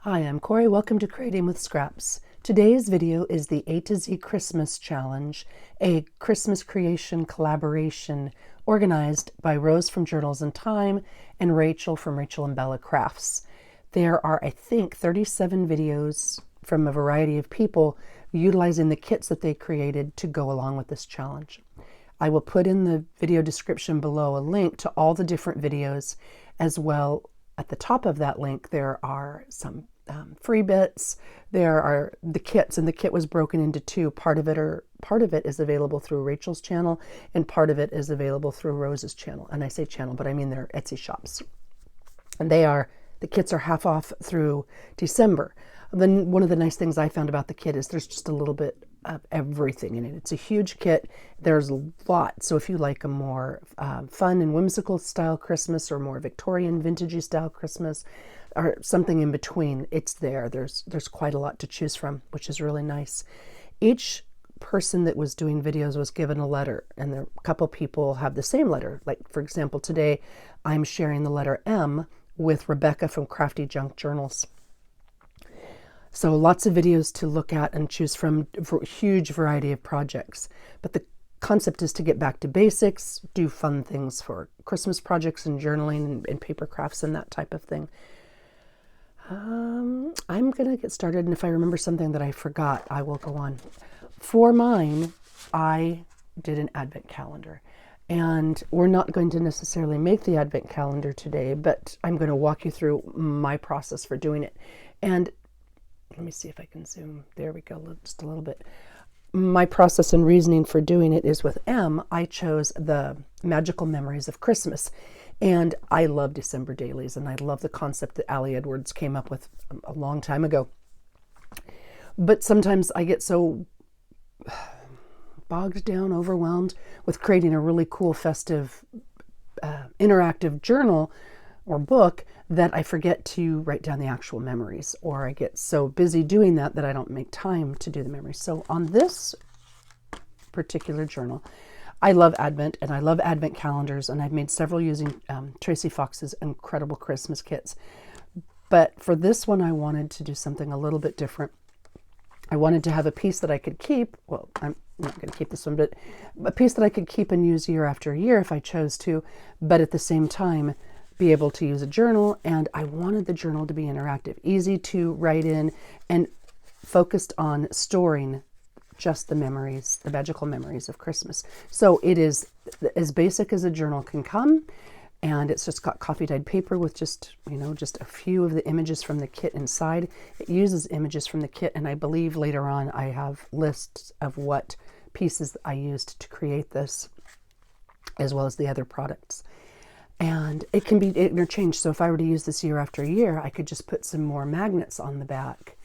Hi, I'm Corey. Welcome to Creating with Scraps. Today's video is the A to Z Christmas Challenge, a Christmas creation collaboration organized by Rose from Journals in Time and Rachel from Rachel and Bella Crafts. There are, I think, 37 videos from a variety of people utilizing the kits that they created to go along with this challenge. I will put in the video description below a link to all the different videos. As well, at the top of that link there are some free bits. There are the kits, and the kit was broken into two. Part of it is available through Rachel's channel, and part of it is available through Rose's channel. And I say channel, but I mean their Etsy shops. And the kits are half off through December. Then one of the nice things I found about the kit is there's just a little bit of everything in it. It's a huge kit. There's a lot. So if you like a more fun and whimsical style Christmas, or more Victorian vintagey style Christmas, or something in between, it's there. There's quite a lot to choose from, which is really nice. Each person that was doing videos was given a letter, and a couple people have the same letter. Like, for example, today I'm sharing the letter M with Rebecca from Crafty Junk Journals. So lots of videos to look at and choose from for a huge variety of projects. But the concept is to get back to basics, do fun things for Christmas projects and journaling and paper crafts and that type of thing. I'm going to get started, and if I remember something that I forgot, I will go on. For mine, I did an advent calendar. And we're not going to necessarily make the advent calendar today, but I'm going to walk you through my process for doing it. And let me see if I can zoom. There we go, just a little bit. My process and reasoning for doing it is with M. I chose the Magical Memories of Christmas. And I love December dailies, and I love the concept that Ali Edwards came up with a long time ago. But sometimes I get so bogged down, overwhelmed with creating a really cool, festive, interactive journal or book that I forget to write down the actual memories, or I get so busy doing that I don't make time to do the memories. So on this particular journal, I love Advent, and I love Advent calendars, and I've made several using Tracy Fox's incredible Christmas kits. But for this one, I wanted to do something a little bit different. I wanted to have a piece that I could keep. Well, I'm not going to keep this one, but a piece that I could keep and use year after year if I chose to, but at the same time be able to use a journal. And I wanted the journal to be interactive, easy to write in, and focused on storing just the memories, the magical memories of Christmas. So it is as basic as a journal can come, and it's just got coffee dyed paper with just a few of the images from the kit inside. It uses images from the kit, and I believe later on I have lists of what pieces I used to create this, as well as the other products. And it can be interchanged. So if I were to use this year after year, I could just put some more magnets on the back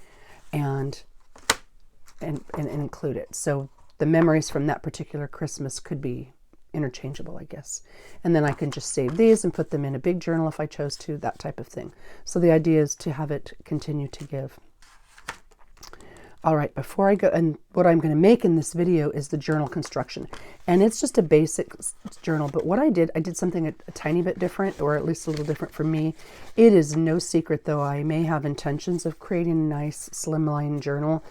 and include it. So the memories from that particular Christmas could be interchangeable, I guess. And then I can just save these and put them in a big journal if I chose to, that type of thing. So the idea is to have it continue to give. All right, before I go, and what I'm going to make in this video is the journal construction. And it's just a basic journal, but what I did something a tiny bit different, or at least a little different for me. It is no secret, though I may have intentions of creating a nice slimline journal.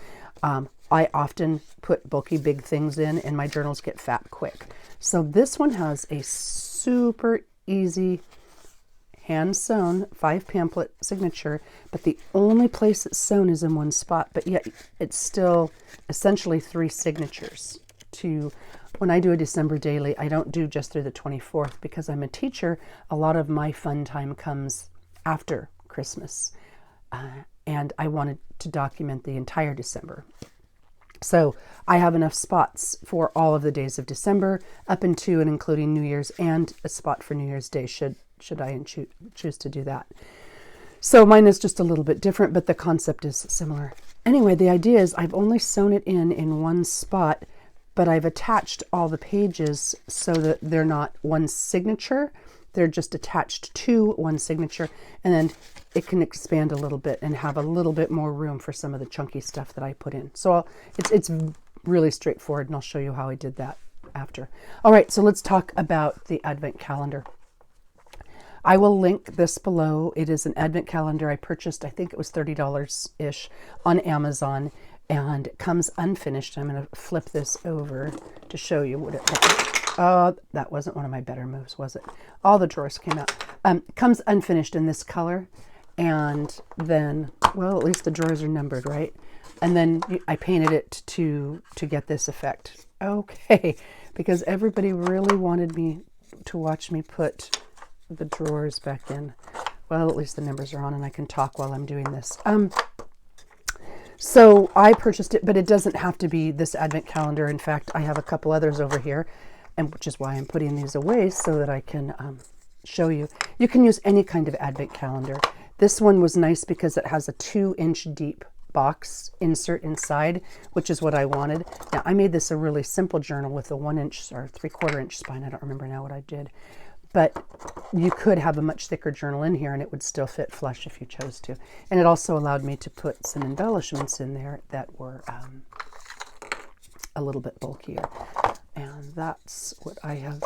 I often put bulky big things in, and my journals get fat quick. So this one has a super easy hand-sewn 5-pamphlet signature, but the only place it's sewn is in one spot, but yet it's still essentially 3 signatures. When I do a December daily, I don't do just through the 24th, because I'm a teacher. A lot of my fun time comes after Christmas, and I wanted to document the entire December. So I have enough spots for all of the days of December, up into and including New Year's, and a spot for New Year's Day should I choose to do that. So mine is just a little bit different, but the concept is similar. Anyway, the idea is I've only sewn it in one spot, but I've attached all the pages so that they're not one signature. They're just attached to one signature, and then it can expand a little bit and have a little bit more room for some of the chunky stuff that I put in. So it's really straightforward, and I'll show you how I did that after. All right, so let's talk about the Advent calendar. I will link this below. It is an advent calendar I purchased, I think it was $30-ish on Amazon, and it comes unfinished. I'm going to flip this over to show you what it looks like. Oh, that wasn't one of my better moves, was it? All the drawers came out. Comes unfinished in this color, and then, well, at least the drawers are numbered, right? And then I painted it to get this effect. Okay, because everybody really wanted me to watch me put the drawers back in. Well, at least the numbers are on and I can talk while I'm doing this. So I purchased it, but it doesn't have to be this advent calendar. In fact, I have a couple others over here, and which is why I'm putting these away so that I can show you. You can use any kind of advent calendar. This one was nice because it has a 2-inch deep box insert inside, which is what I wanted. Now, I made this a really simple journal with a 1-inch or 3/4-inch spine. I don't remember now what I did. But you could have a much thicker journal in here and it would still fit flush if you chose to. And it also allowed me to put some embellishments in there that were a little bit bulkier. And that's what I have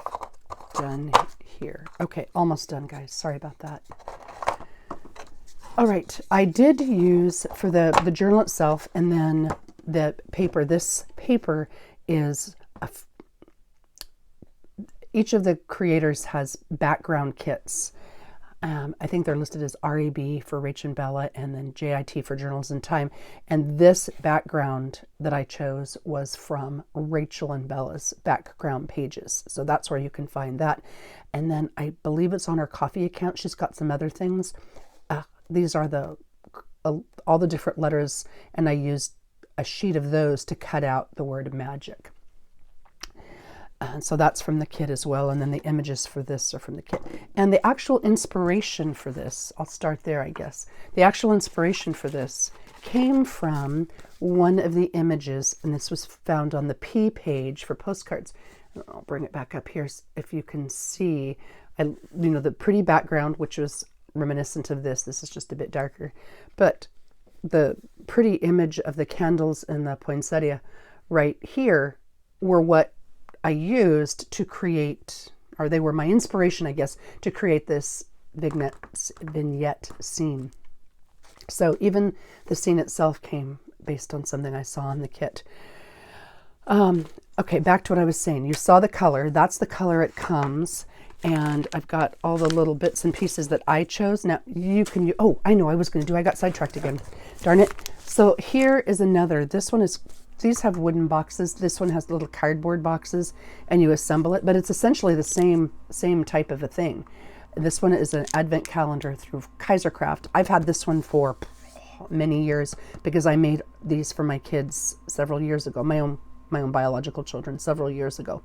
done here. Okay, almost done, guys. Sorry about that. All right, I did use for the journal itself and then the paper. This paper is each of the creators has background kits. I think they're listed as RAB for Rach and Bella, and then JIT for Journals in Time. And this background that I chose was from Rachel and Bella's background pages. So that's where you can find that. And then I believe it's on her Ko-fi account. She's got some other things. These are all the different letters, and I used a sheet of those to cut out the word magic. And so that's from the kit as well. And then the images for this are from the kit. And the actual inspiration for this, I'll start there, I guess. The actual inspiration for this came from one of the images, and this was found on the P page for postcards. I'll bring it back up here if you can see, the pretty background, which was reminiscent of this. This is just a bit darker. But the pretty image of the candles in the poinsettia right here were what I used to create, or they were my inspiration, I guess, to create this vignette scene. So even the scene itself came based on something I saw in the kit. Okay, back to what I was saying. You saw the color. That's the color it comes. And I've got all the little bits and pieces that I chose. Now you can, oh, I know I was going to do, I got sidetracked again. Darn it. So here is another. This one is, these have wooden boxes. This one has little cardboard boxes and you assemble it, but it's essentially the same type of a thing. This one is an advent calendar through Kaisercraft. I've had this one for many years because I made these for my kids several years ago, my own biological children several years ago.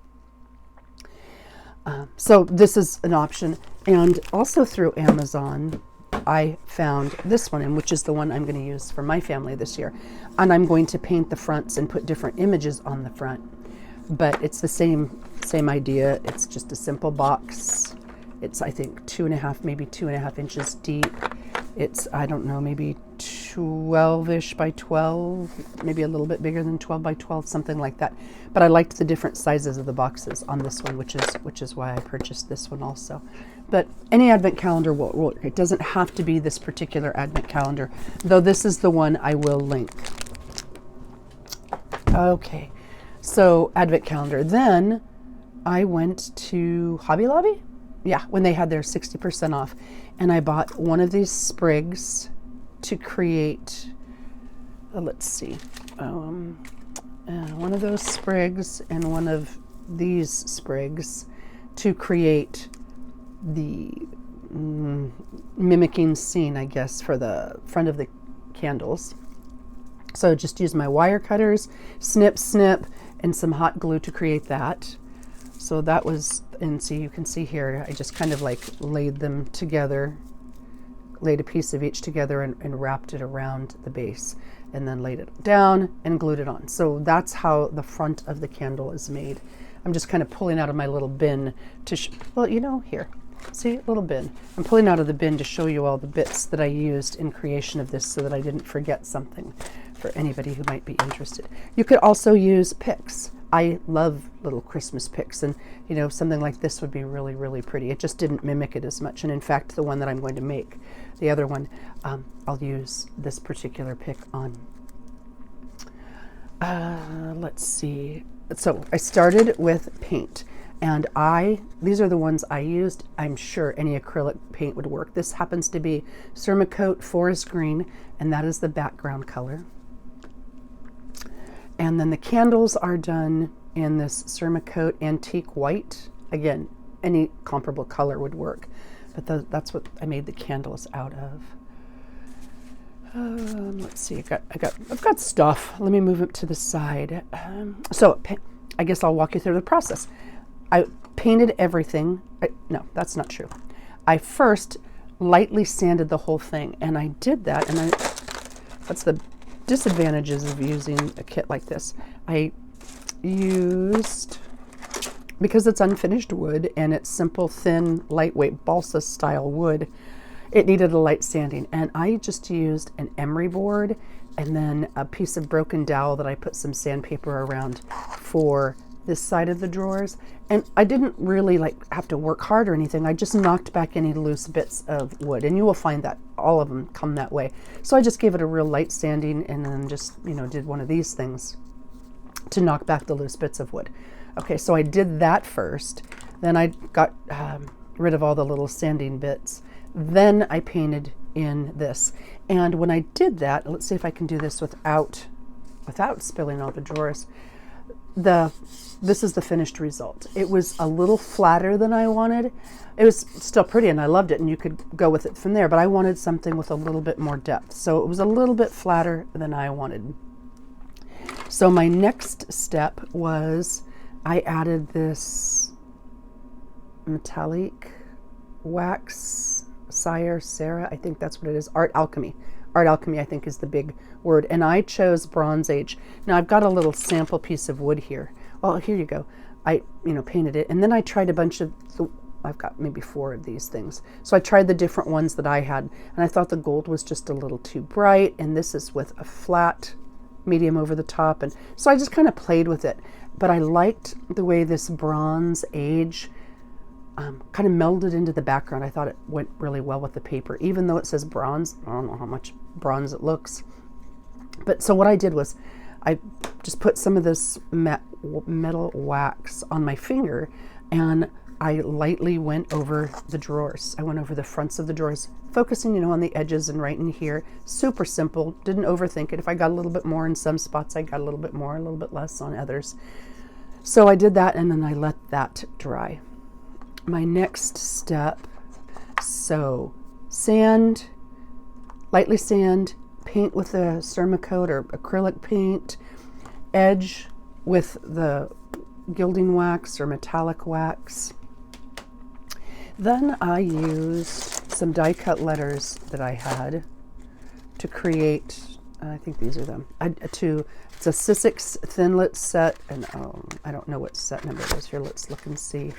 So this is an option. And also through Amazon, I found this one, which is the one I'm going to use for my family this year. And I'm going to paint the fronts and put different images on the front. But it's the same idea. It's just a simple box. It's, I think, 2.5, maybe 2.5 inches deep. It's, I don't know, maybe 12-ish by 12, maybe a little bit bigger than 12 by 12, something like that. But I liked the different sizes of the boxes on this one, which is why I purchased this one also. But any advent calendar will work. It doesn't have to be this particular advent calendar, though this is the one I will link. Okay, so advent calendar. Then I went to Hobby Lobby. Yeah, when they had their 60% off. And I bought one of these sprigs to create, let's see, one of those sprigs and one of these sprigs to create the mimicking scene, I guess, for the front of the candles. So just use my wire cutters, snip, and some hot glue to create that. So that was, and so you can see here, I just kind of like laid them together, laid a piece of each together and wrapped it around the base, and then laid it down and glued it on. So that's how the front of the candle is made. I'm just kind of pulling out of my little bin to, well, here, see, little bin. I'm pulling out of the bin to show you all the bits that I used in creation of this so that I didn't forget something for anybody who might be interested. You could also use picks. I love little Christmas picks, and something like this would be really, really pretty. It just didn't mimic it as much. And in fact, the one that I'm going to make, the other one, I'll use this particular pick on. Let's see. So I started with paint, and these are the ones I used. I'm sure any acrylic paint would work. This happens to be Cermacoat Forest Green, and that is the background color. And then the candles are done in this Cermacoat Antique White. Again, any comparable color would work, but that's what I made the candles out of. Let's see, I've got stuff. Let me move it to the side. So I guess I'll walk you through the process. I painted everything. No, that's not true. I first lightly sanded the whole thing, and I did that, and that's the disadvantages of using a kit like this. I used, because it's unfinished wood and it's simple, thin, lightweight balsa style wood, it needed a light sanding, and I just used an emery board and then a piece of broken dowel that I put some sandpaper around for this side of the drawers. And I didn't really have to work hard or anything. I just knocked back any loose bits of wood, and you will find that all of them come that way. So I just gave it a real light sanding, and then just did one of these things to knock back the loose bits of wood. Okay, so I did that first. Then I got rid of all the little sanding bits. Then I painted in this. And when I did that, let's see if I can do this without spilling all the drawers. This is the finished result. It was a little flatter than I wanted. It was still pretty, and I loved it, and you could go with it from there, but I wanted something with a little bit more depth. So it was a little bit flatter than I wanted. So my next step was I added this metallic wax, Sarah, I think that's what it is, Art Alchemy. Art Alchemy, I think, is the big word. And I chose Bronze Age. Now I've got a little sample piece of wood here. Oh, here you go. I, painted it. And then I tried a bunch of, I've got maybe 4 of these things. So I tried the different ones that I had. And I thought the gold was just a little too bright. And this is with a flat medium over the top. And so I just kind of played with it. But I liked the way this Bronze Age kind of melded into the background. I thought it went really well with the paper, even though it says bronze. I don't know how much bronze it looks. But so what I did was I just put some of this metal wax on my finger, and I lightly went over the drawers. I went over the fronts of the drawers, focusing, on the edges and right in here. Super simple, didn't overthink it. If I got a little bit more in some spots, I got a little bit more, a little bit less on others. So I did that, and then I let that dry. My next step, so sand, lightly sand, paint with a Cermacoat or acrylic paint, edge with the gilding wax or metallic wax. Then I used some die cut letters that I had to create, I think these are them, it's a Sizzix Thinlit set, and I don't know what set number it is. Here, let's look and see.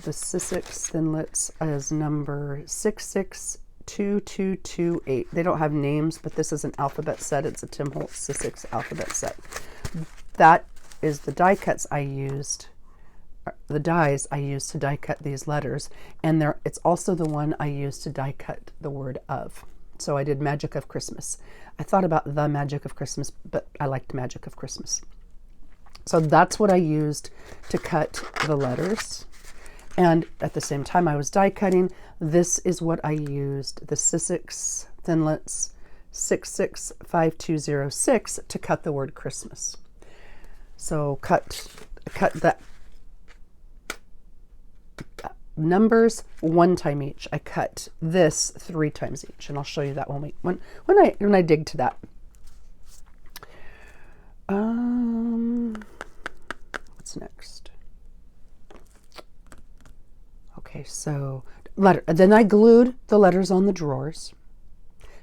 The Sizzix Thinlits is number 662228. They don't have names, but this is an alphabet set. It's a Tim Holtz Sizzix alphabet set. That is the die cuts I used, the dies I used to die cut these letters, and it's also the one I used to die cut the word of. So I did Magic of Christmas. I thought about the Magic of Christmas, but I liked Magic of Christmas. So that's what I used to cut the letters. And at the same time I was die cutting, this is what I used, the Sizzix Thinlits 665206 to cut the word Christmas. So cut that numbers 1 time each. I cut this 3 times each, and I'll show you that when I dig to that. What's next? Okay, so then I glued the letters on the drawers,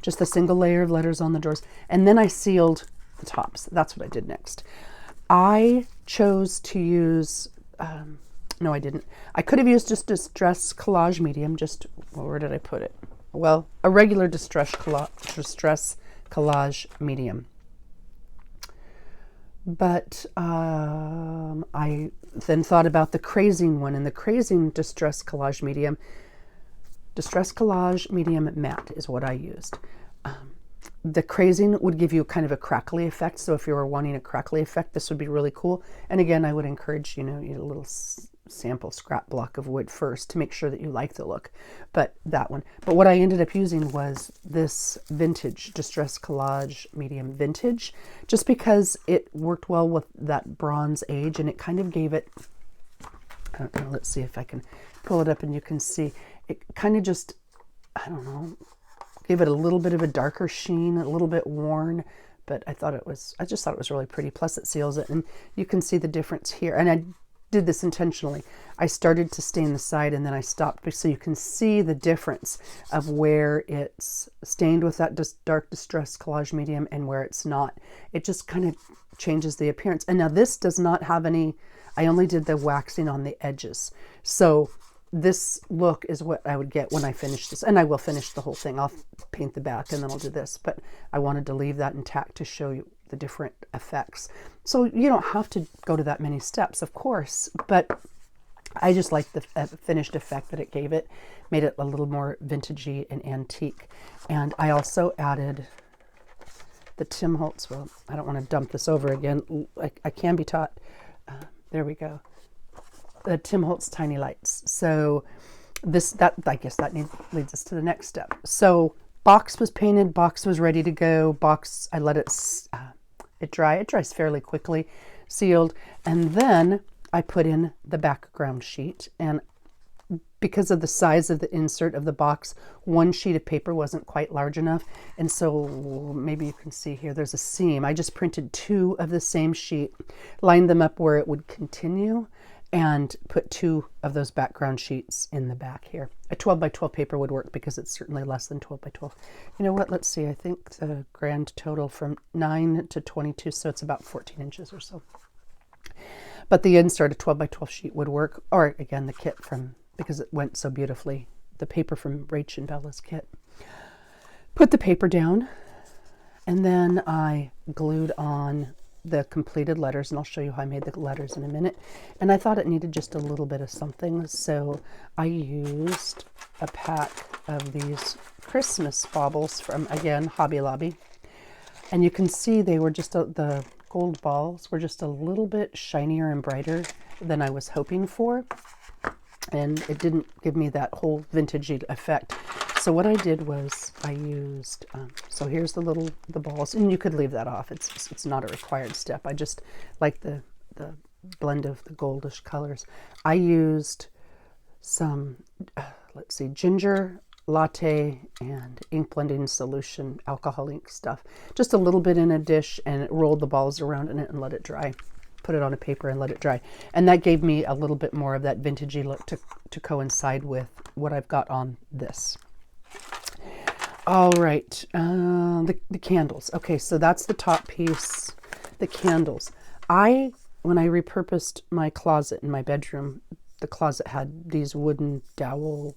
just a single layer of letters on the drawers, and then I sealed the tops. That's what I did next. I chose to use, no I didn't. I could have used just Distress Collage Medium, where did I put it? Well, a regular Distress Collage Medium. But I then thought about the Crazing one, and the Crazing Distress Collage Medium Matte is what I used. The Crazing would give you kind of a crackly effect, so if you were wanting a crackly effect, this would be really cool. And again, I would encourage, you know, a little sample scrap block of wood first to make sure that you like the look. But that one. But what I ended up using was this Vintage Distress Collage Medium Vintage, just because it worked well with that Bronze Age, and it kind of gave it, I don't know, let's see if I can pull it up and you can see, it kind of just, I don't know, gave it a little bit of a darker sheen, a little bit worn, but I just thought it was really pretty. Plus it seals it, and you can see the difference here. And I did this intentionally. I started to stain the side and then I stopped so you can see the difference of where it's stained with that dark Distress Collage Medium and where it's not. It just kind of changes the appearance. And now this does not have any, I only did the waxing on the edges. So this look is what I would get when I finish this, and I will finish the whole thing. I'll paint the back and then I'll do this, but I wanted to leave that intact to show you the different effects. So you don't have to go to that many steps, of course, but I just like the finished effect that it gave it, made it a little more vintagey and antique. And I also added the Tim Holtz, well, I don't want to dump this over again. I can be taught. There we go. The Tim Holtz Tiny Lights. So I guess that leads us to the next step. So box was painted, box was ready to go. Box, I let it dry. It dries fairly quickly, sealed, and then I put in the background sheet. And because of the size of the insert of the box, one sheet of paper wasn't quite large enough, and so maybe you can see here there's a seam. I just printed 2 of the same sheet, lined them up where it would continue, and put 2 of those background sheets in the back here. A 12 by 12 paper would work because it's certainly less than 12 by 12. You know what, let's see, I think the grand total from 9 to 22, so it's about 14 inches or so. But the insert, a 12 by 12 sheet would work, or again, the kit because it went so beautifully, the paper from Rach and Bella's kit. Put the paper down, and then I glued on the completed letters, and I'll show you how I made the letters in a minute. And I thought it needed just a little bit of something, so I used a pack of these Christmas baubles from, again, Hobby Lobby. And you can see they were just, the gold balls were just a little bit shinier and brighter than I was hoping for. And it didn't give me that whole vintagey effect. So what I did was I used, so here's the balls, and you could leave that off. It's not a required step. I just like the blend of the goldish colors. I used some, let's see, ginger latte and ink blending solution, alcohol ink stuff. Just a little bit in a dish, and rolled the balls around in it and let it dry. Put it on a paper and let it dry. And that gave me a little bit more of that vintagey look to coincide with what I've got on this. All right, the candles. Okay, so that's the top piece, the candles. When I repurposed my closet in my bedroom, the closet had these wooden dowel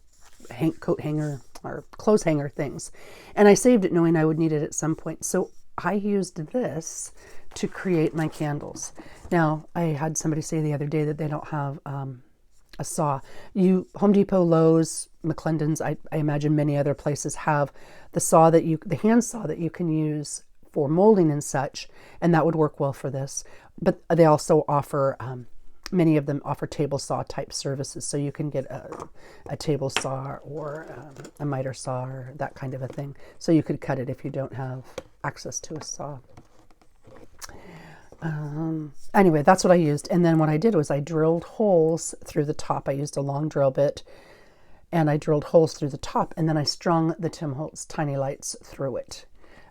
coat hanger or clothes hanger things. And I saved it knowing I would need it at some point. So I used this to create my candles. Now, I had somebody say the other day that they don't have a saw. Home Depot, Lowe's, McClendon's, I imagine many other places have the hand saw that you can use for molding and such, and that would work well for this. But they also offer, many of them offer table saw type services, so you can get a table saw or a miter saw or that kind of a thing. So you could cut it if you don't have access to a saw. Anyway, that's what I used. And then what I did was I drilled holes through the top. I used a long drill bit, and I drilled holes through the top, and then I strung the Tim Holtz Tiny Lights through it.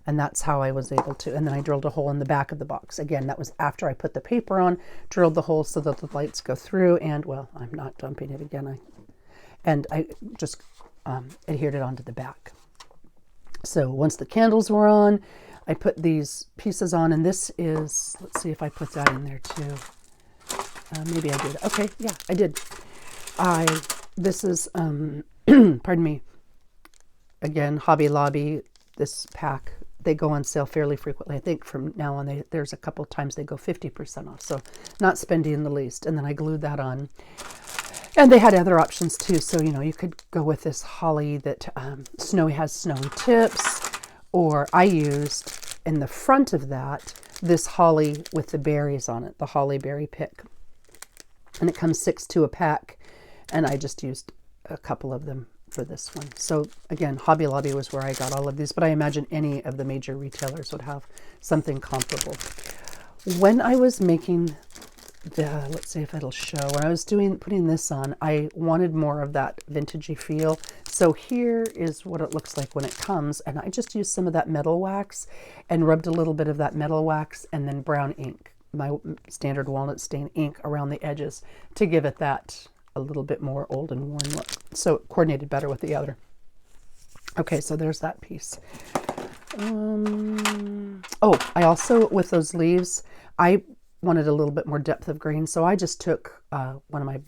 And that's how I was able to. And then I drilled a hole in the back of the box. Again, that was after I put the paper on, drilled the hole so that the lights go through. And, well, I'm not dumping it again. I just adhered it onto the back. So once the candles were on, I put these pieces on, and this is, let's see if I put that in there too. Maybe I did. Okay, yeah, I did. This is, pardon me, again, Hobby Lobby, this pack they go on sale fairly frequently. I think from now on, there's a couple of times they go 50% off. So not spendy in the least. And then I glued that on. And they had other options too. So, you know, you could go with this holly that has snowy tips, or I used in the front of that, this holly with the berries on it, the holly berry pick. And it comes 6 to a pack. And I just used a couple of them for this one. So again, Hobby Lobby was where I got all of these, but I imagine any of the major retailers would have something comparable. When I was making let's see if it'll show. When I was putting this on, I wanted more of that vintagey feel. So here is what it looks like when it comes. And I just used some of that metal wax and rubbed a little bit of that metal wax and then brown ink, my standard walnut stain ink around the edges to give it that a little bit more old and worn look. So it coordinated better with the other. Okay, so there's that piece. Oh, I also, with those leaves, I wanted a little bit more depth of green, so I just took one of my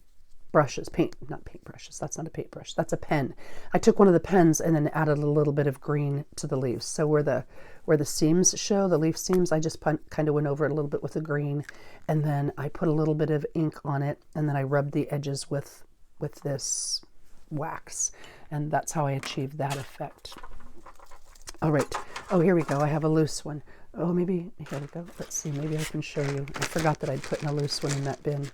brushes, not paint brushes, that's not a paintbrush, that's a pen. I took one of the pens and then added a little bit of green to the leaves. So where the seams show, the leaf seams, I just kind of went over it a little bit with the green, and then I put a little bit of ink on it, and then I rubbed the edges with this wax, and that's how I achieved that effect. All right. Oh, here we go. I have a loose one. Oh, maybe, here we go. Let's see, maybe I can show you. I forgot that I'd put in a loose one in that bin.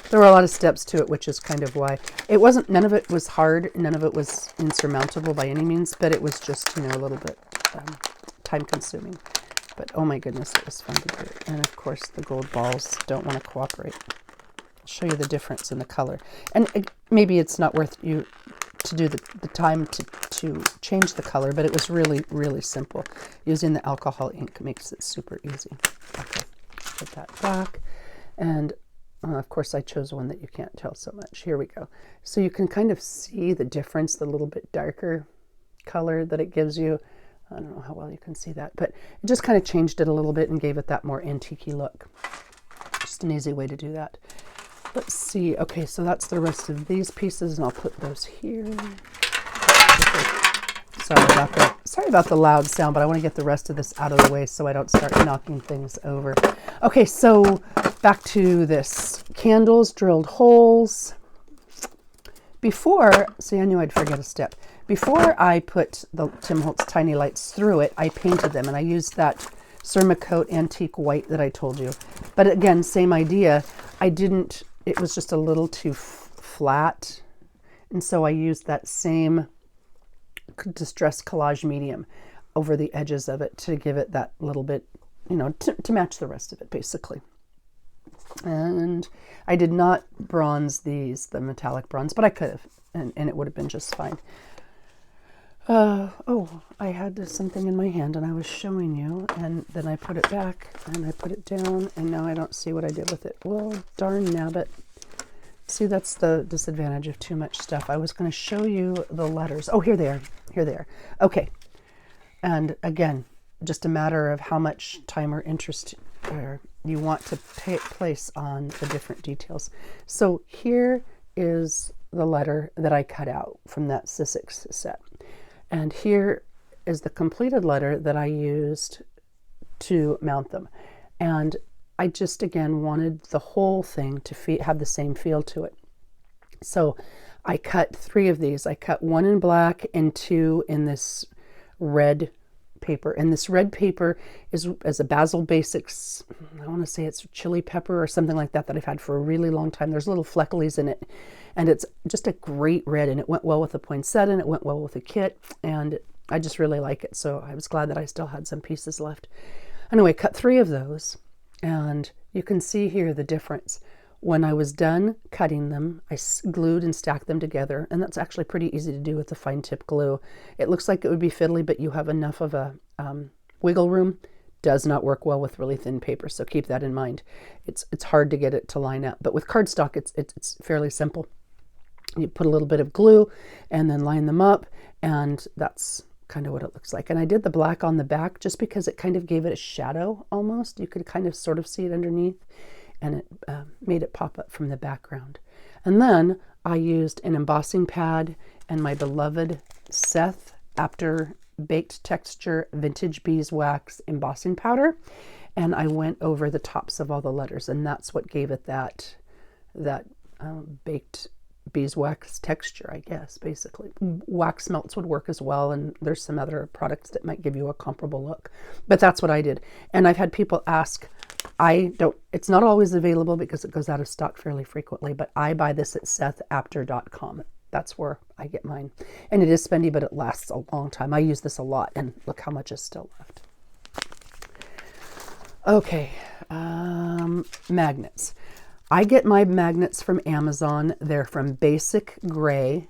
There were a lot of steps to it, which is kind of why. None of it was hard, none of it was insurmountable by any means, but it was just, you know, a little bit time consuming. But oh my goodness, it was fun to do. And of course, the gold balls don't want to cooperate. I'll show you the difference in the color. And maybe it's not worth you to do the time to change the color, but it was really, really simple. Using the alcohol ink makes it super easy. Okay, put that back. And of course, I chose one that you can't tell so much. Here we go. So you can kind of see the difference, the little bit darker color that it gives you. I don't know how well you can see that, but it just kind of changed it a little bit and gave it that more antique-y look. Just an easy way to do that. Let's see. Okay, so that's the rest of these pieces, and I'll put those here. Sorry about the loud sound, but I want to get the rest of this out of the way so I don't start knocking things over. Okay, so back to this. Candles, drilled holes. See, I knew I'd forget a step. Before I put the Tim Holtz Tiny Lights through it, I painted them, and I used that Cermacoat Antique White that I told you. But again, same idea. It was just a little too flat, and so I used that same Distress Collage Medium over the edges of it to give it that little bit, you know, to match the rest of it, basically. And I did not bronze these, the metallic bronze, but I could have, and it would have been just fine. Oh, I had something in my hand and I was showing you, and then I put it back and I put it down, and now I don't see what I did with it. Well, darn nabbit. See, that's the disadvantage of too much stuff. I was going to show you the letters. Oh, here they are. Here they are. Okay. And again, just a matter of how much time or interest you want to place on the different details. So here is the letter that I cut out from that Sussex set. And here is the completed letter that I used to mount them. And I just, again, wanted the whole thing to have the same feel to it. So I cut 3 of these. I cut 1 in black and 2 in this red paper. And this red paper is a Basil Basics, I want to say it's chili pepper or something like that I've had for a really long time. There's little flecklies in it. And it's just a great red, and it went well with the poinsettia, and it went well with the kit, and I just really like it. So I was glad that I still had some pieces left. Anyway, cut 3 of those, and you can see here the difference. When I was done cutting them, I glued and stacked them together, and that's actually pretty easy to do with the fine tip glue. It looks like it would be fiddly, but you have enough of a wiggle room. Does not work well with really thin paper, so keep that in mind. It's hard to get it to line up, but with cardstock, it's fairly simple. You put a little bit of glue and then line them up, and that's kind of what it looks like. And I did the black on the back just because it kind of gave it a shadow almost. You could kind of sort of see it underneath, and it made it pop up from the background. And then I used an embossing pad and my beloved Seth Apter Baked Texture Vintage Beeswax embossing powder, and I went over the tops of all the letters, and that's what gave it that baked beeswax texture, I guess. Basically, wax melts would work as well, and there's some other products that might give you a comparable look, but that's what I did. And I've had people ask, it's not always available because it goes out of stock fairly frequently, but I buy this at SethApter.com. That's where I get mine. And it is spendy, but it lasts a long time. I use this a lot, and look how much is still left. Okay, magnets. I get my magnets from Amazon. They're from Basic Gray,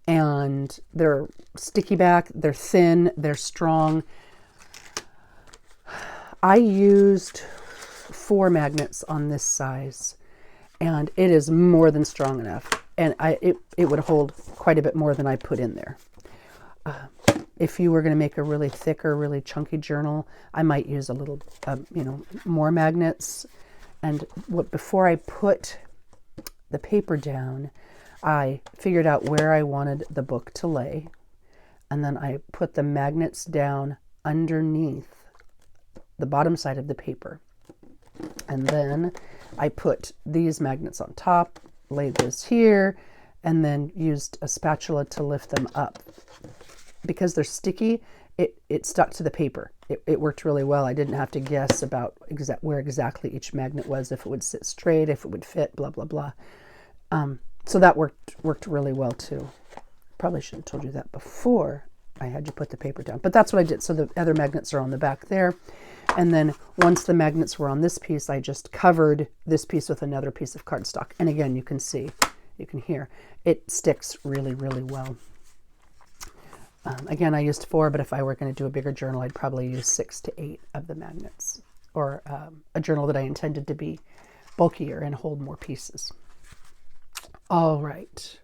and they're sticky back, they're thin, they're strong. I used 4 magnets on this size, and it is more than strong enough. And it would hold quite a bit more than I put in there. If you were going to make a really thick or really chunky journal, I might use a little, more magnets. And before I put the paper down, I figured out where I wanted the book to lay. And then I put the magnets down underneath the bottom side of the paper. And then I put these magnets on top, laid this here, and then used a spatula to lift them up. Because they're sticky, it stuck to the paper. It worked really well. I didn't have to guess about where exactly each magnet was, if it would sit straight, if it would fit, blah, blah, blah. So that worked really well too. Probably should have told you that before I had you put the paper down. But that's what I did. So the other magnets are on the back there. And then once the magnets were on this piece, I just covered this piece with another piece of cardstock. And again, you can hear, it sticks really, really well. Again, I used 4, but if I were going to do a bigger journal, I'd probably use 6 to 8 of the magnets, or a journal that I intended to be bulkier and hold more pieces. All right.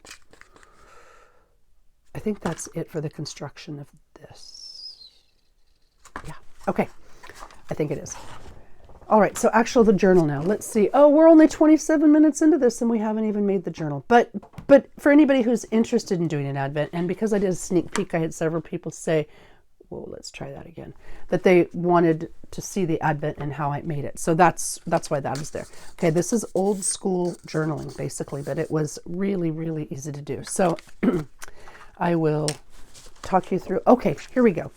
I think that's it for the construction of this. Yeah. Okay. I think it is. All right, so the journal now. Let's see. Oh, we're only 27 minutes into this and we haven't even made the journal. But for anybody who's interested in doing an Advent, and because I did a sneak peek, I had several people say, whoa, let's try that again, that they wanted to see the Advent and how I made it. So that's why that is there. Okay, this is old school journaling, basically, but it was really, really easy to do. So I will talk you through. Okay, here we go.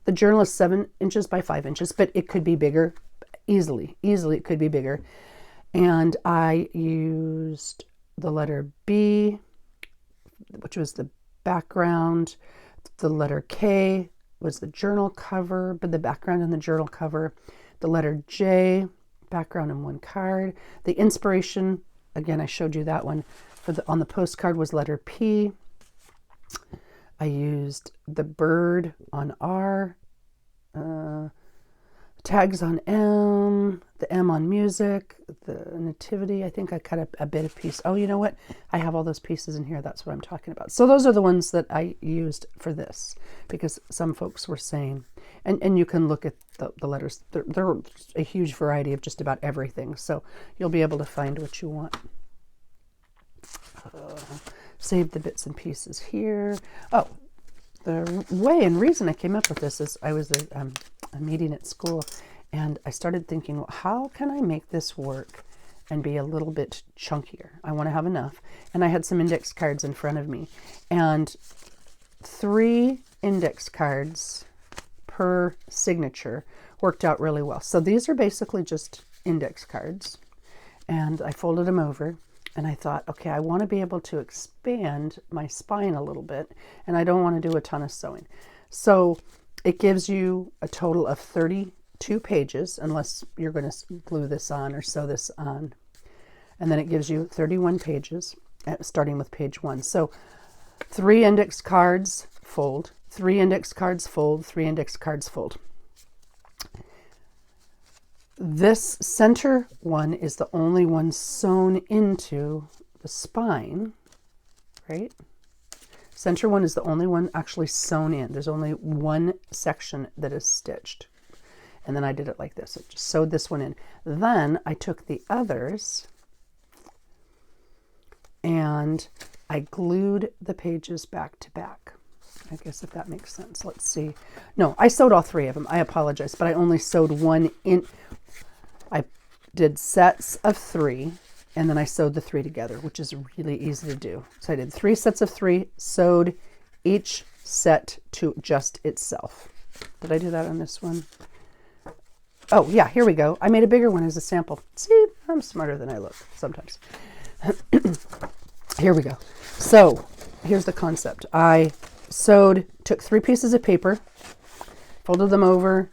The journal is 7 inches by 5 inches, but it could be bigger, easily it could be bigger. And I used the letter B, which was the background. The letter K was the journal cover, but the background and the journal cover. The letter J, background and 1 card. The inspiration, again, I showed you that one. On the postcard was letter P. I used the bird on R, tags on M, the M on music, the nativity. I think I cut a bit of piece. Oh, you know what? I have all those pieces in here. That's what I'm talking about. So those are the ones that I used for this, because some folks were saying, and you can look at the letters. There are a huge variety of just about everything. So you'll be able to find what you want. Save the bits and pieces here. Oh, the way and reason I came up with this is I was at a meeting at school, and I started thinking, well, how can I make this work and be a little bit chunkier? I want to have enough. And I had some index cards in front of me, and 3 index cards per signature worked out really well. So these are basically just index cards, and I folded them over. And I thought, okay, I want to be able to expand my spine a little bit, and I don't want to do a ton of sewing. So it gives you a total of 32 pages, unless you're going to glue this on or sew this on. And then it gives you 31 pages, starting with page 1. So 3 index cards, fold, 3 index cards, fold, 3 index cards, fold. This center one is the only one sewn into the spine, right? Center one is the only one actually sewn in. There's only one section that is stitched. And then I did it like this. I just sewed this one in. Then I took the others and I glued the pages back to back. I guess if that makes sense. Let's see. No, I sewed all 3 of them. I apologize, but I only sewed one in. I did sets of 3, and then I sewed the 3 together, which is really easy to do. So I did 3 sets of 3, sewed each set to just itself. Did I do that on this one? Oh, yeah, here we go. I made a bigger one as a sample. See, I'm smarter than I look sometimes. Here we go. So here's the concept. I took 3 pieces of paper, folded them over,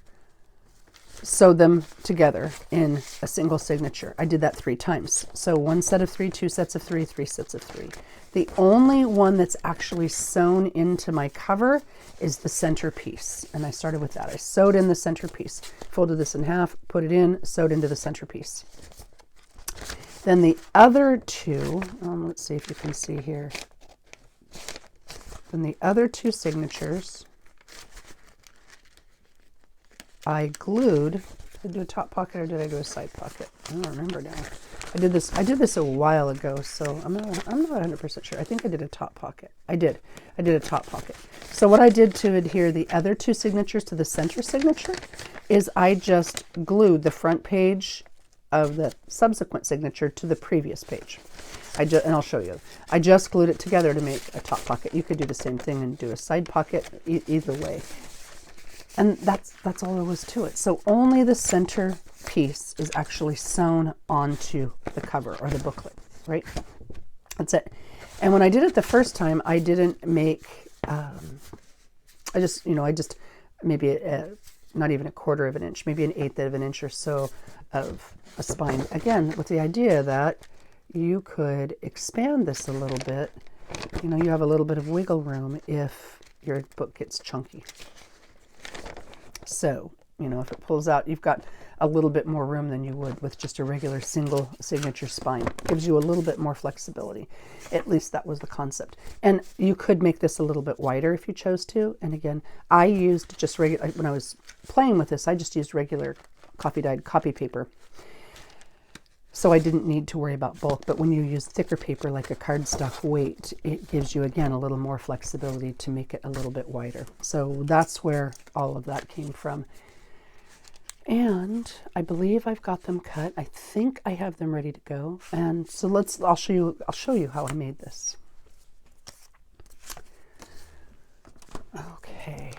sewed them together in a single signature. I did that 3 times. So 1 set of 3, 2 sets of 3, 3 sets of 3. The only one that's actually sewn into my cover is the centerpiece. And I started with that. I sewed in the centerpiece, folded this in half, put it in, sewed into the centerpiece. Then the other 2, let's see if you can see here. Then the other 2 signatures, I glued. Did I do a top pocket or did I do a side pocket? I don't remember now. I did this a while ago, so I'm not 100% sure. I think I did a top pocket. I did a top pocket. So what I did to adhere the other 2 signatures to the center signature is I just glued the front page of the subsequent signature to the previous page. And I'll show you. I just glued it together to make a top pocket. You could do the same thing and do a side pocket, either way. And that's all there was to it. So only the center piece is actually sewn onto the cover or the booklet, right? That's it. And when I did it the first time, I didn't make, I just maybe not even a 1/4 of an inch, maybe an 1/8 of an inch or so of a spine. Again, with the idea that you could expand this a little bit. You know, you have a little bit of wiggle room if your book gets chunky. So, you know, if it pulls out, you've got a little bit more room than you would with just a regular single signature spine. It gives you a little bit more flexibility. At least that was the concept. And you could make this a little bit wider if you chose to. And again, I used just regular, when I was playing with this, I just used regular coffee dyed copy paper. So I didn't need to worry about bulk, but when you use thicker paper like a cardstock weight, it gives you, again, a little more flexibility to make it a little bit wider. So that's where all of that came from. And I believe I've got them cut. I think I have them ready to go. And so I'll show you how I made this. Okay.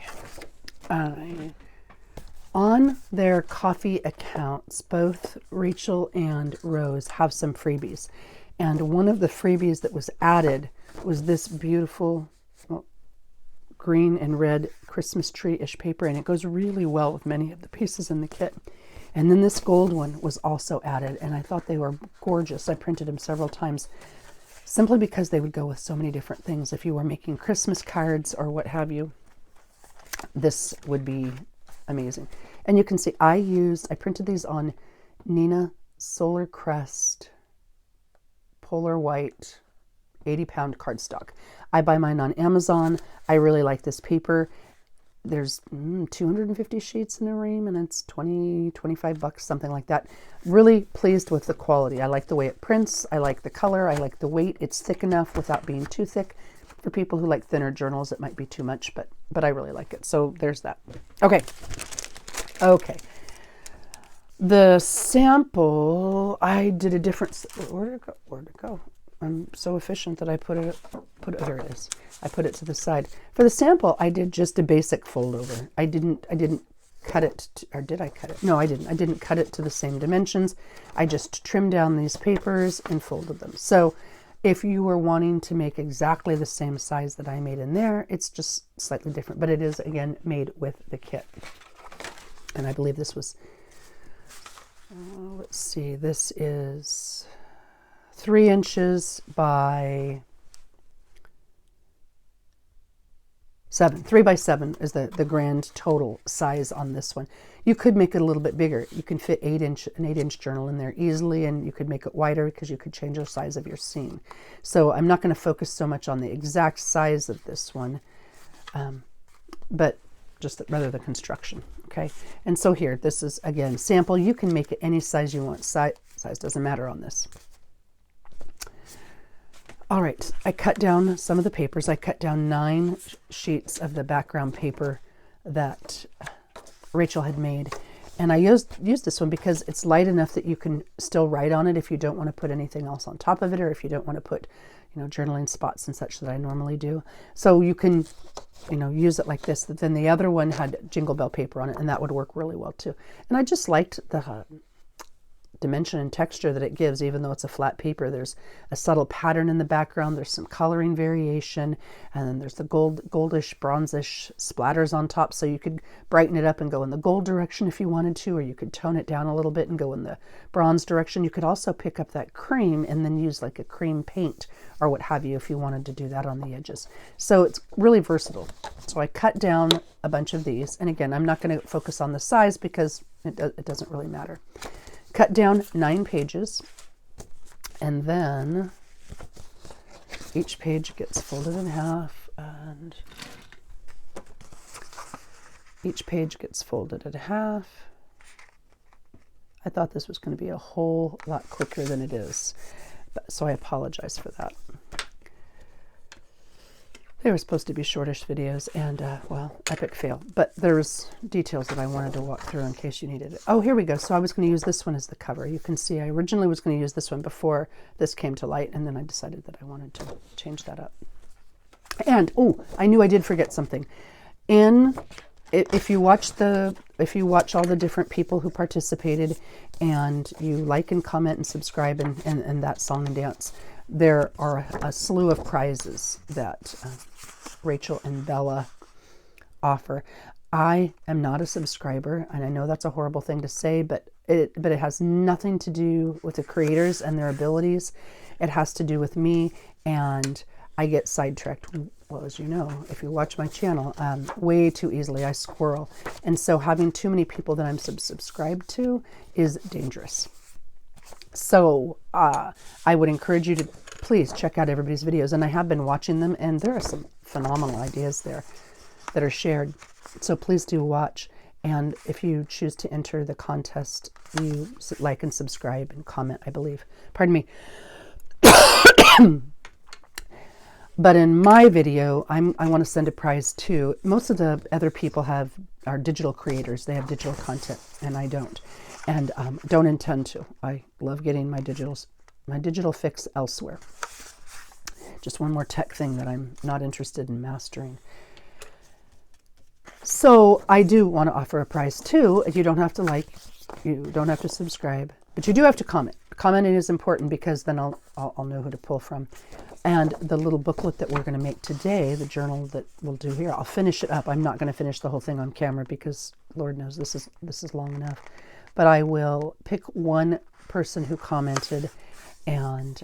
On their Ko-fi accounts, both Rachel and Rose have some freebies. And one of the freebies that was added was this beautiful green and red Christmas tree-ish paper, and it goes really well with many of the pieces in the kit. And then this gold one was also added, and I thought they were gorgeous. I printed them several times simply because they would go with so many different things. If you were making Christmas cards or what have you, this would be amazing. And you can see I printed these on Neenah Solar Crest Polar White 80-pound cardstock. I buy mine on Amazon. I really like this paper. There's 250 sheets in a ream, and it's $25, something like that. Really pleased with the quality. I like the way it prints. I like the color. I like the weight. It's thick enough without being too thick. For people who like thinner journals, it might be too much, but I really like it. So there's that. Okay. The sample, I did a different, where'd it go? I'm so efficient that I put it, there it is. I put it to the side. For the sample, I did just a basic fold over. I didn't cut it, or did I cut it? No, I didn't. I didn't cut it to the same dimensions. I just trimmed down these papers and folded them. So if you were wanting to make exactly the same size that I made in there, it's just slightly different, but it is, again, made with the kit. And I believe this was, let's see, this is 3 inches by 7. 3 by 7 is the grand total size on this one. You could make it a little bit bigger. You can fit an 8-inch journal in there easily, and you could make it wider because you could change the size of your seam. So I'm not going to focus so much on the exact size of this one, but just rather the construction. Okay, and so here, this is, again, sample. You can make it any size you want. Size doesn't matter on this. All right, I cut down some of the papers. I cut down 9 sheets of the background paper that Rachel had made. And I used this one because it's light enough that you can still write on it if you don't want to put anything else on top of it, or if you don't want to put, journaling spots and such that I normally do. So you can, use it like this. But then the other one had Jingle Bell paper on it, and that would work really well too. And I just liked the dimension and texture that it gives, even though it's a flat paper. There's a subtle pattern in the background, there's some coloring variation, and then there's the goldish, bronzish splatters on top, so you could brighten it up and go in the gold direction if you wanted to, or you could tone it down a little bit and go in the bronze direction. You could also pick up that cream and then use like a cream paint or what have you if you wanted to do that on the edges. So it's really versatile. So I cut down a bunch of these, and again, I'm not going to focus on the size because it doesn't really matter. Cut down 9 pages, and then each page gets folded in half, and each page gets folded in half. I thought this was going to be a whole lot quicker than it is, so I apologize for that. They were supposed to be shortish videos, and well, epic fail. But there's details that I wanted to walk through in case you needed it. Oh, here we go. So I was going to use this one as the cover. You can see I originally was going to use this one before this came to light, and then I decided that I wanted to change that up. And oh, I knew I did forget something. If you watch all the different people who participated, and you like and comment and subscribe and that song and dance, there are a slew of prizes that Rachel and Bella offer. I am not a subscriber, and I know that's a horrible thing to say, but it has nothing to do with the creators and their abilities. It has to do with me, and I get sidetracked. Well, as you know, if you watch my channel, way too easily. I squirrel. And so having too many people that I'm subscribed to is dangerous. So I would encourage you to please check out everybody's videos. And I have been watching them, and there are some phenomenal ideas there that are shared. So please do watch. And if you choose to enter the contest, you like and subscribe and comment, I believe. Pardon me. But in my video, I want to send a prize too. Most of the other people are digital creators. They have digital content, and I don't. And don't intend to. I love getting my digital fix elsewhere. Just one more tech thing that I'm not interested in mastering. So I do want to offer a prize too. You don't have to like, you don't have to subscribe, but you do have to comment. Commenting is important because then I'll know who to pull from. And the little booklet that we're going to make today, the journal that we'll do here, I'll finish it up. I'm not going to finish the whole thing on camera because Lord knows this is long enough. But I will pick one person who commented and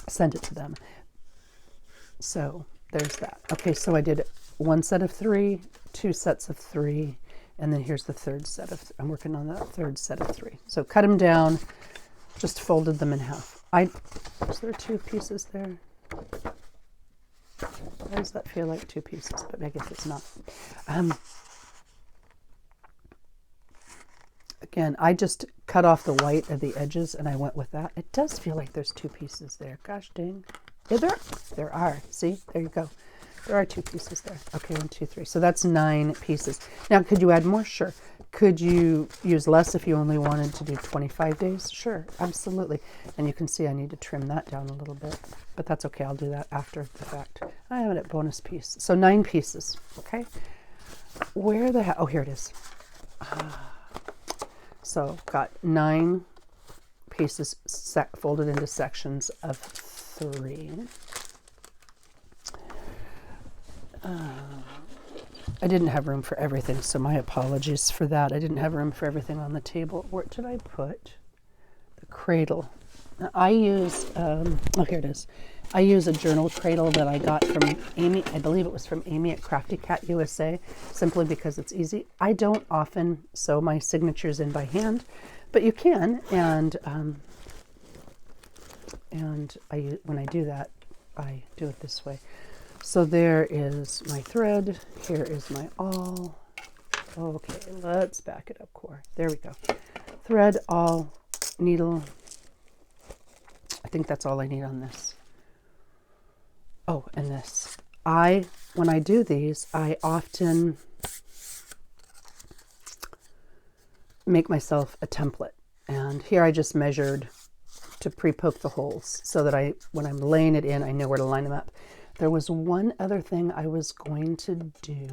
send it to them. So there's that. Okay, so I did one set of 3, 2 sets of 3, and then here's the third set of, I'm working on that third set of 3. So cut them down, just folded them in half. Is there 2 pieces there? Why does that feel like 2 pieces? But I guess it's not. Again, I just cut off the white of the edges and I went with that. It does feel like there's 2 pieces there. Gosh dang. Yeah, there are. See, there you go. There are 2 pieces there. Okay, 1, 2, 3. So that's 9 pieces. Now, could you add more? Sure. Could you use less if you only wanted to do 25 days? Sure, absolutely. And you can see I need to trim that down a little bit, but that's okay. I'll do that after the fact. I have it at bonus piece. So 9 pieces, okay? Where the hell? Oh, here it is. So got 9 pieces folded into sections of 3. I didn't have room for everything, so my apologies for that. I didn't have room for everything on the table. Where did I put the cradle? Now, I use, oh, here it is. I use a journal cradle that I got from Amy. I believe it was from Amy at Crafty Cat USA, simply because it's easy. I don't often sew my signatures in by hand, but you can. And when I do that, I do it this way. So there is my thread. Here is my awl. Okay, let's back it up, core. There we go. Thread, awl, needle, I think that's all I need on this. Oh, and this. When I do these, I often make myself a template. And here I just measured to pre-poke the holes so that when I'm laying it in, I know where to line them up. There was one other thing I was going to do.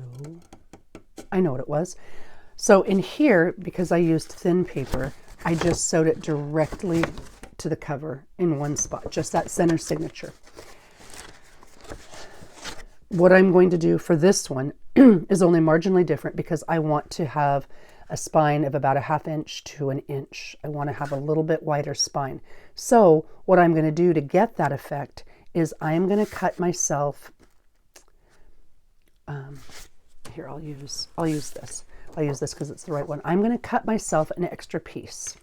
I know what it was. So in here, because I used thin paper, I just sewed it directly to the cover in one spot, just that center signature. What I'm going to do for this one is only marginally different because I want to have a spine of about 1/2 inch to 1 inch. I want to have a little bit wider spine. So what I'm going to do to get that effect is I'm going to cut myself, here I'll use this. I'll use this because it's the right one. I'm going to cut myself an extra piece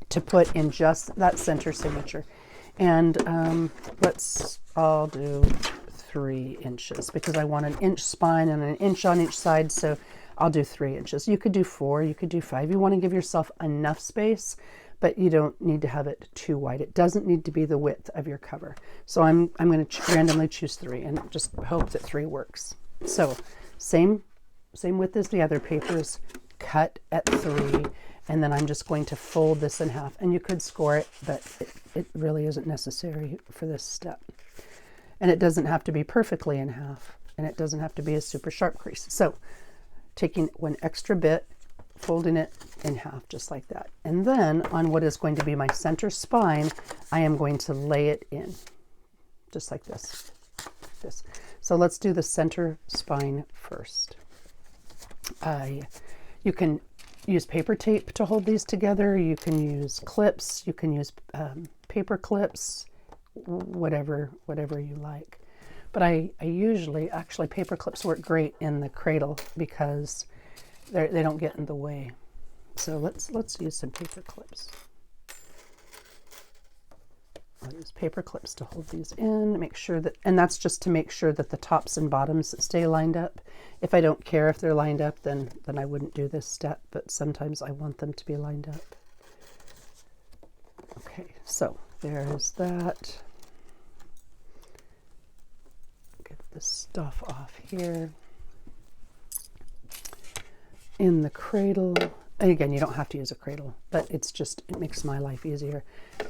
to put in just that center signature. And I'll do 3 inches because I want 1 inch spine and 1 inch on each side. So I'll do 3 inches. You could do 4, you could do 5. You want to give yourself enough space, but you don't need to have it too wide. It doesn't need to be the width of your cover. So I'm going to randomly choose 3 and just hope that 3 works. So same width as the other papers, cut at 3, and then I'm just going to fold this in half. And you could score it, but it really isn't necessary for this step. And it doesn't have to be perfectly in half, and it doesn't have to be a super sharp crease. So taking one extra bit, folding it in half just like that. And then on what is going to be my center spine, I am going to lay it in just like this. So let's do the center spine first. You can use paper tape to hold these together. You can use clips. You can use paper clips, whatever you like. But I usually, actually paper clips work great in the cradle because they don't get in the way. So let's use some paper clips. I'll use paper clips to hold these in, make sure that, and that's just to make sure that the tops and bottoms stay lined up. If I don't care if they're lined up, then I wouldn't do this step, but sometimes I want them to be lined up. Okay, so there's that. Get this stuff off here. In the cradle, and again, you don't have to use a cradle, but it makes my life easier.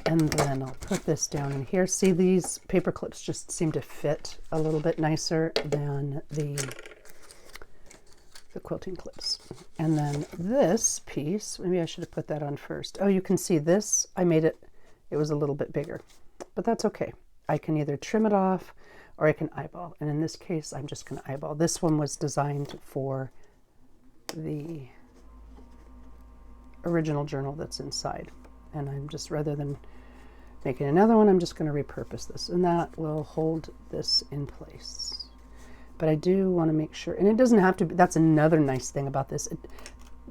And then I'll put this down in here. See, these paper clips just seem to fit a little bit nicer than the quilting clips. And then this piece, maybe I should have put that on first. Oh, you can see this, it was a little bit bigger, but that's okay. I can either trim it off or I can eyeball. And in this case, I'm just going to eyeball. This one was designed for the original journal that's inside. And I'm just, rather than making another one, I'm just going to repurpose this. And that will hold this in place. But I do want to make sure, and it doesn't have to be, that's another nice thing about this.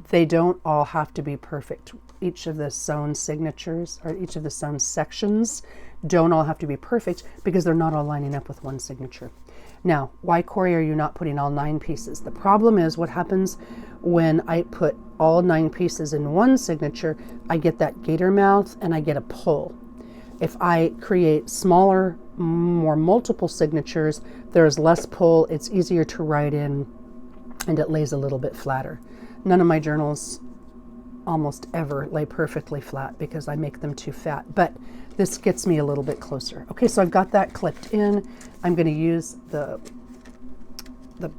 They don't all have to be perfect. Each of the sewn signatures, or each of the sewn sections, don't all have to be perfect because they're not all lining up with one signature. Now, why, Corey, are you not putting all 9 pieces? The problem is what happens when I put all 9 pieces in one signature, I get that gator mouth and I get a pull. If I create smaller, more multiple signatures, there's less pull, it's easier to write in, and it lays a little bit flatter. None of my journals almost ever lay perfectly flat because I make them too fat, but this gets me a little bit closer. Okay, so I've got that clipped in. I'm going to use the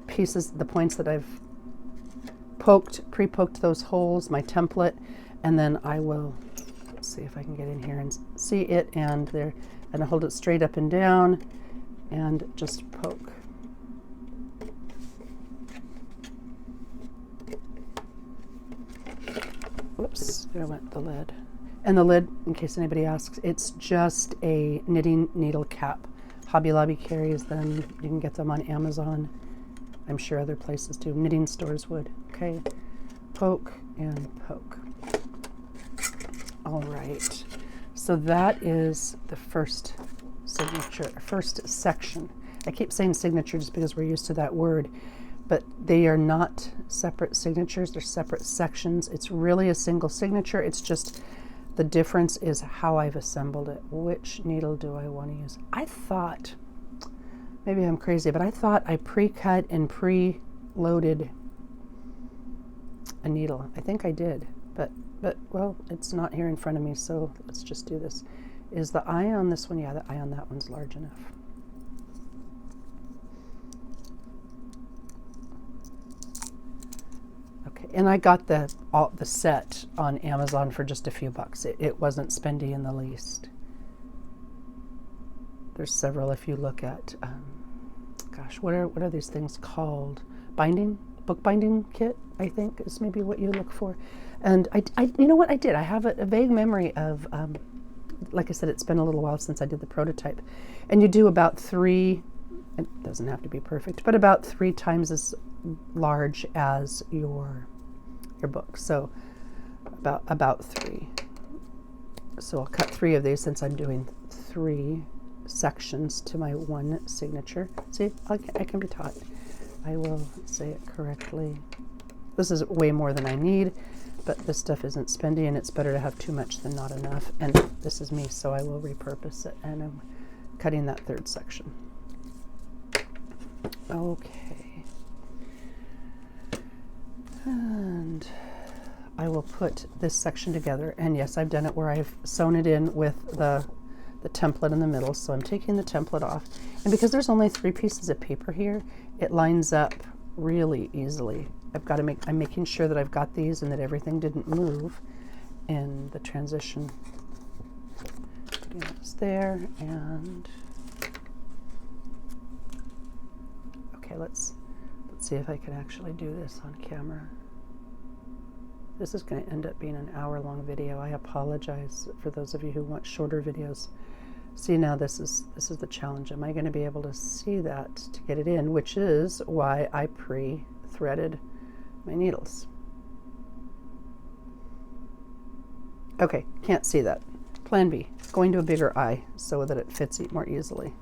pieces, the points that I've pre-poked those holes, my template, and then I will, let's see if I can get in here and see it, and there, and I hold it straight up and down and just poke. Whoops, there went the lid. And the lid, in case anybody asks, it's just a knitting needle cap. Hobby Lobby carries them. You can get them on Amazon. I'm sure other places do. Knitting stores would. Okay, poke and poke. All right, so that is the first signature, first section. I keep saying signature just because we're used to that word, but they are not separate signatures, they're separate sections. It's really a single signature. It's just The difference is how I've assembled it. Which needle do I want to use? I thought, maybe I'm crazy, but I thought I pre-cut and pre-loaded a needle. I think I did, but well, it's not here in front of me, so let's just do this. Is the eye on this one? Yeah, the eye on that one's large enough. Okay, and I got the set on Amazon for just a few bucks. It wasn't spendy in the least. There's several if you look at, gosh, what are these things called? Book binding kit, I think is maybe what you look for. And I you know what I did? I have a vague memory of, like I said, it's been a little while since I did the prototype. And you do about 3, it doesn't have to be perfect, but about 3 times as large as your book. So about 3. So I'll cut 3 of these since I'm doing 3 sections to my one signature. See, I can be taught. I will say it correctly. This is way more than I need, but this stuff isn't spendy, and it's better to have too much than not enough. And this is me, so I will repurpose it, and I'm cutting that 3rd section. Okay. And I will put this section together, and yes, I've done it where I've sewn it in with the template in the middle, so I'm taking the template off. And because there's only 3 pieces of paper here, it lines up really easily. I'm making sure that I've got these and that everything didn't move in the transition. Putting this there, and okay, let's see if I can actually do this on camera. This is going to end up being an hour-long video. I apologize for those of you who want shorter videos. See, now this is the challenge. Am I going to be able to see that to get it in, which is why I pre-threaded my needles. Okay, can't see that. Plan B, going to a bigger eye so that it fits more easily.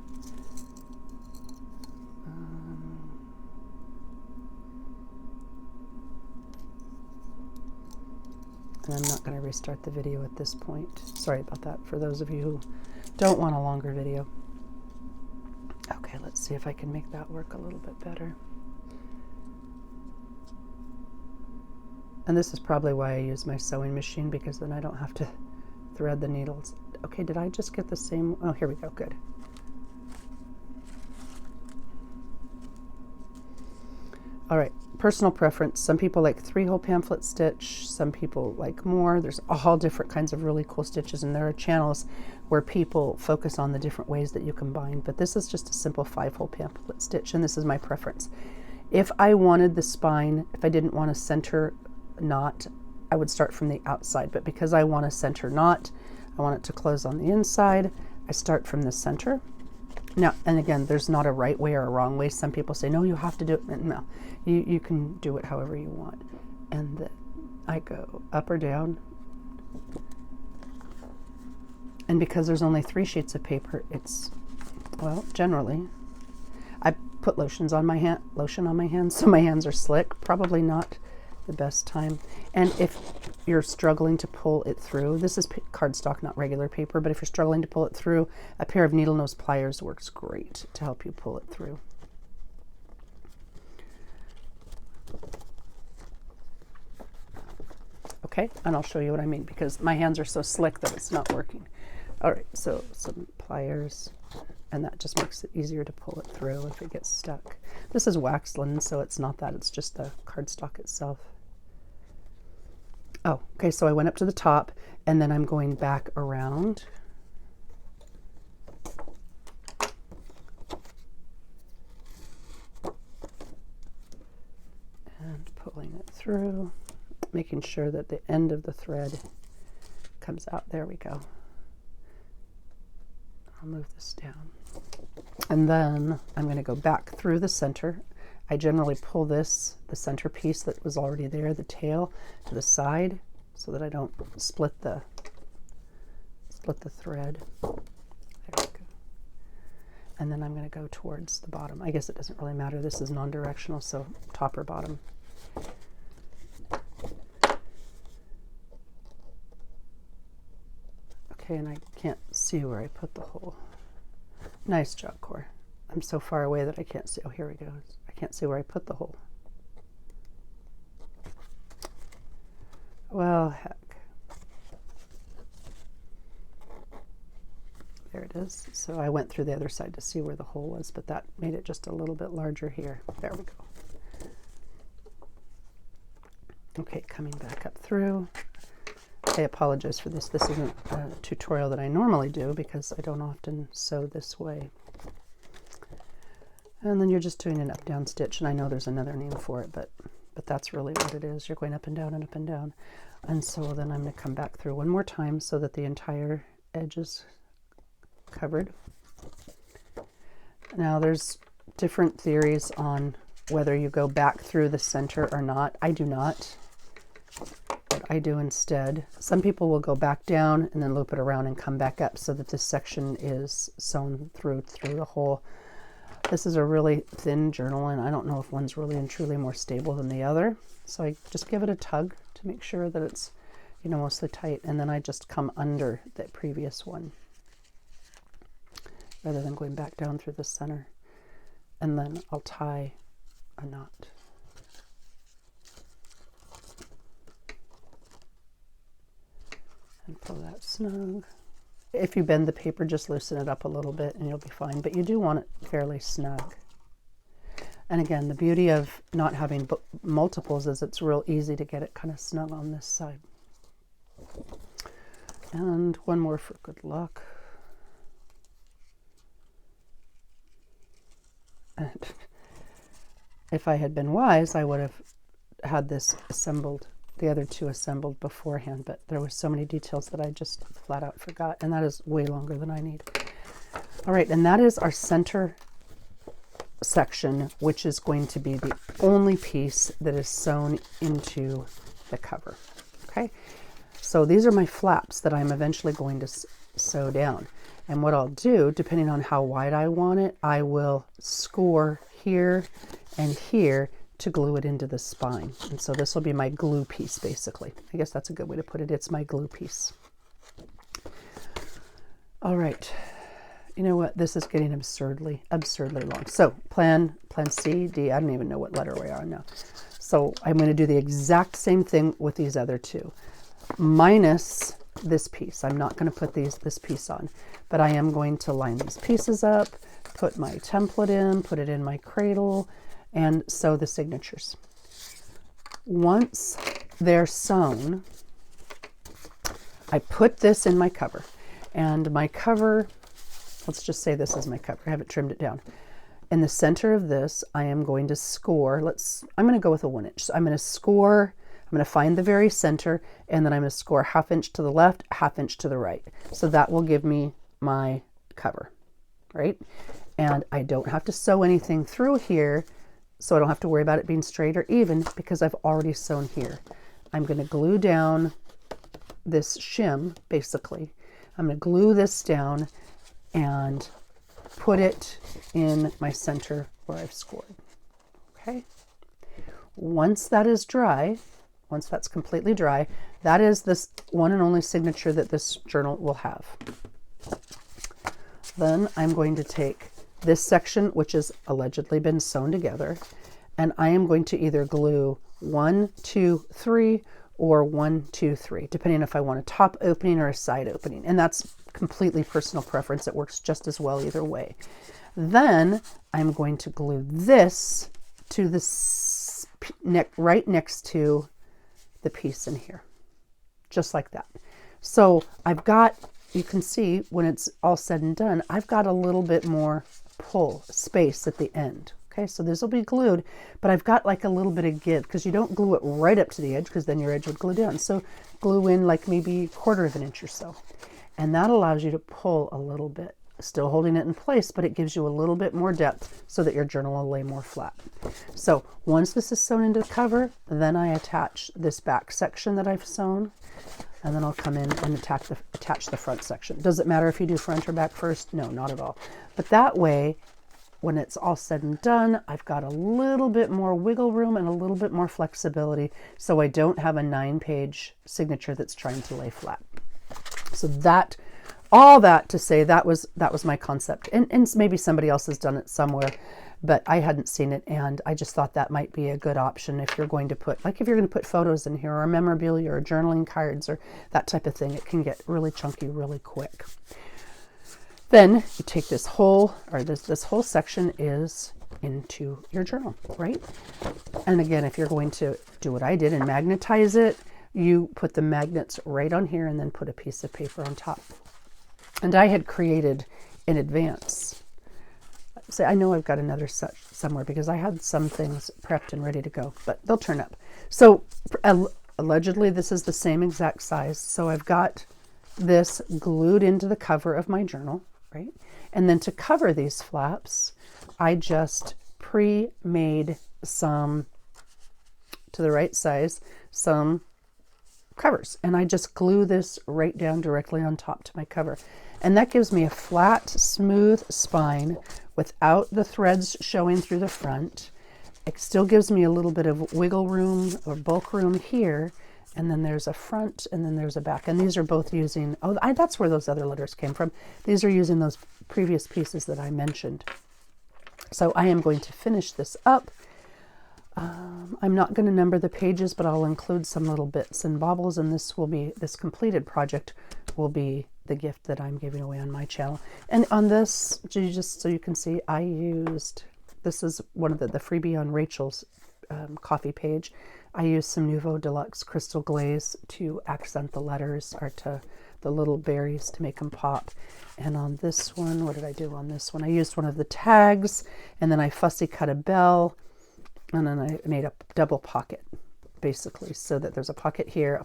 And I'm not going to restart the video at this point. Sorry about that for those of you who don't want a longer video. Okay, let's see if I can make that work a little bit better. And this is probably why I use my sewing machine, because then I don't have to thread the needles. Okay, did I just get the same? Oh, here we go, good. All right, personal preference. Some people like 3-hole pamphlet stitch. Some people like more. There's all different kinds of really cool stitches, and there are channels where people focus on the different ways that you combine. But this is just a simple 5-hole pamphlet stitch, and this is my preference. If I wanted the spine, if I didn't want a center knot, I would start from the outside. But because I want a center knot, I want it to close on the inside, I start from the center. Now, and again, there's not a right way or a wrong way. Some people say, no, you have to do it. No, you can do it however you want. And I go up or down. And because there's only 3 sheets of paper, it's, well, generally, I put lotion on my hands, so my hands are slick. Probably not the best time. And if you're struggling to pull it through, this is cardstock, not regular paper, but if you're struggling to pull it through, a pair of needle nose pliers works great to help you pull it through. Okay, and I'll show you what I mean, because my hands are so slick that it's not working. All right, so some pliers, and that just makes it easier to pull it through if it gets stuck. This is wax linen, so it's not that, it's just the cardstock itself. Oh, okay, so I went up to the top, and then I'm going back around. And pulling it through, making sure that the end of the thread comes out. There we go. I'll move this down. And then I'm going to go back through the center. I generally pull the center piece that was already there, the tail, to the side so that I don't split the thread. There we go. And then I'm going to go towards the bottom. I guess it doesn't really matter. This is non-directional, so top or bottom. Okay, and I can't see where I put the hole. Nice job, Cor. I'm so far away that I can't see. Oh, here we go. I can't see where I put the hole. Well, heck. There it is. So I went through the other side to see where the hole was, but that made it just a little bit larger here. There we go. Okay, coming back up through. I apologize for this. This isn't a tutorial that I normally do because I don't often sew this way. And then you're just doing an up-down stitch, and I know there's another name for it, but that's really what it is. You're going up and down and up and down. And so then I'm going to come back through one more time so that the entire edge is covered. Now there's different theories on whether you go back through the center or not. I do not. What I do instead, some people will go back down and then loop it around and come back up so that this section is sewn through the hole. This is a really thin journal, and I don't know if one's really and truly more stable than the other. So I just give it a tug to make sure that it's, you know, mostly tight, and then I just come under the previous one rather than going back down through the center. And then I'll tie a knot. And pull that snug. If you bend the paper, just loosen it up a little bit and you'll be fine, but you do want it fairly snug. And again, the beauty of not having multiples is it's real easy to get it kind of snug on this side. And one more for good luck. And if I had been wise, I would have had this assembled, the other two assembled beforehand, but there were so many details that I just flat out forgot, and that is way longer than I need. All right, and that is our center section, which is going to be the only piece that is sewn into the cover. Okay, so these are my flaps that I'm eventually going to sew down. And what I'll do, depending on how wide I want it, I will score here and here to glue it into the spine. And so this will be my glue piece, basically. I guess that's a good way to put it. It's my glue piece. All right. You know what? This is getting absurdly long. So plan C, D, I don't even know what letter we are on now. So I'm going to do the exact same thing with these other two, minus this piece. I'm not going to put this piece on, but I am going to line these pieces up, put my template in, put it in my cradle, and sew the signatures. Once they're sewn, I put this in my cover, and my cover, let's just say this is my cover. I haven't trimmed it down. In the center of this, I am going to score. I'm going to go with a 1 inch. So I'm going to score. I'm going to find the very center, and then I'm going to score 1/2 inch to the left, 1/2 inch to the right. So that will give me my cover, right? And I don't have to sew anything through here, so I don't have to worry about it being straight or even because I've already sewn here. I'm going to glue down this shim, basically. I'm going to glue this down and put it in my center where I've scored. Okay. Once that is dry, once that's completely dry, that is this one and only signature that this journal will have. Then I'm going to take this section, which has allegedly been sewn together, and I am going to either glue 1, 2, 3 or 1, 2, 3, depending if I want a top opening or a side opening. And that's completely personal preference. It works just as well either way. Then I'm going to glue this to the right next to the piece in here, just like that. So I've got, you can see when it's all said and done, I've got a little bit more pull space at the end. Okay, so this will be glued, but I've got like a little bit of give because you don't glue it right up to the edge because then your edge would glue down. So glue in like maybe 1/4 of an inch or so. And that allows you to pull a little bit, still holding it in place, but it gives you a little bit more depth so that your journal will lay more flat. So once this is sewn into the cover, then I attach this back section that I've sewn, and then I'll come in and attach the front section. Does it matter if you do front or back first? No, not at all. But that way, when it's all said and done, I've got a little bit more wiggle room and a little bit more flexibility, so I don't have a 9-page signature that's trying to lay flat. So that, all that to say, that was my concept. And maybe somebody else has done it somewhere, but I hadn't seen it, and I just thought that might be a good option if you're going to put, like if you're going to put photos in here, or memorabilia, or journaling cards, or that type of thing. It can get really chunky really quick. Then you take this whole, or this whole section is into your journal, right? And again, if you're going to do what I did and magnetize it, you put the magnets right on here and then put a piece of paper on top. And I had created in advance. So I know I've got another set somewhere because I had some things prepped and ready to go, but they'll turn up. So allegedly this is the same exact size. So I've got this glued into the cover of my journal, right? And then to cover these flaps, I just pre-made some, to the right size, some covers. And I just glue this right down directly on top to my cover. And that gives me a flat, smooth spine without the threads showing through the front. It still gives me a little bit of wiggle room or bulk room here. And then there's a front and then there's a back. And these are both using, that's where those other letters came from. These are using those previous pieces that I mentioned. So I am going to finish this up. I'm not going to number the pages, but I'll include some little bits and baubles, and this completed project will be the gift that I'm giving away on my channel. And on this, just so you can see, I used, this is one of the freebie on Rachel's coffee page. I used some Nuvo Deluxe Crystal Glaze to accent the letters, or to the little berries to make them pop. And on this one, what did I do on this one? I used one of the tags, and then I fussy cut a bell, and then I made a double pocket, basically, so that there's a pocket here,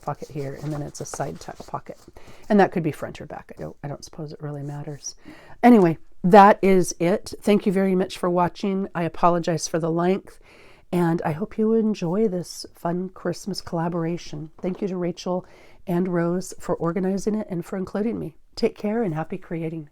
and then it's a side tuck pocket. And that could be front or back. I don't suppose it really matters. Anyway, that is it. Thank you very much for watching. I apologize for the length, and I hope you enjoy this fun Christmas collaboration. Thank you to Rachel and Rose for organizing it and for including me. Take care and happy creating.